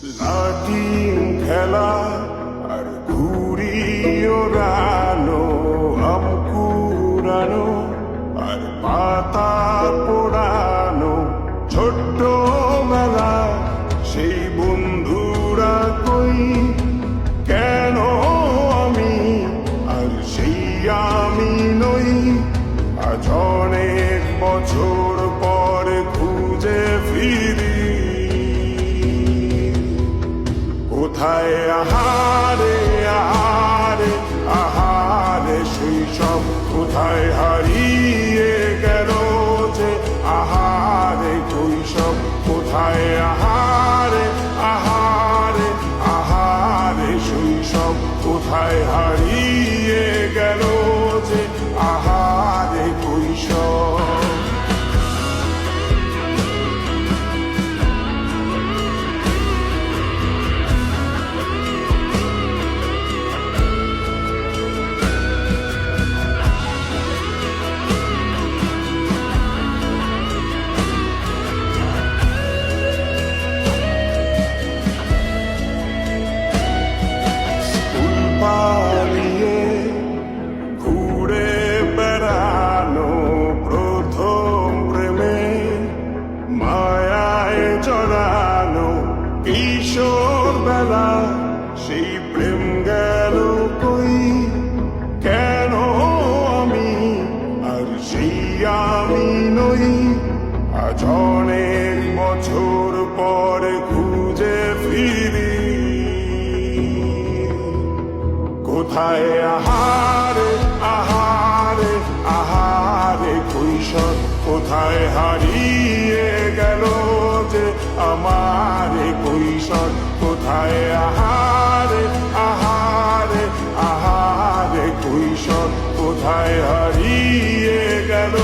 লাটিম খেলা আর ঘুড়ি ওড়ানো, আম কুড়ানো আর পাতা পোড়ানো, ছোট্ট বেলা সেই বন্ধুরা কই, কেন আমি আর সেই আমি নই। আজ অনেক বছর পরে খুঁজে ফিরি, কোথায় আহারে আহারে আহারে শৈশব, কোথায় হারিয়ে গেল যে আহারে কৈশব, কোথায় আহারে আহারে আহারে শৈশব, কোথায় হারিয়ে গেল যে আহারে কৈশব। পালিয়ে ঘুরে বেড়ানো, প্রথম প্রেমে মায়ায় জড়ানো, কিশোর বেলা সেই প্রেম গেল কই, কেন আমি আর সেই আমি নই। আজ অনেক বছর পরে খুঁজে ফিরি, কোথায় আহারে আহারে আহারে কৈশোর, কোথায় হারিয়ে গেল যে আমার কৈশোর, কোথায় আহারে আহারে আহারে কৈশোর, কোথায় হারিয়ে গেল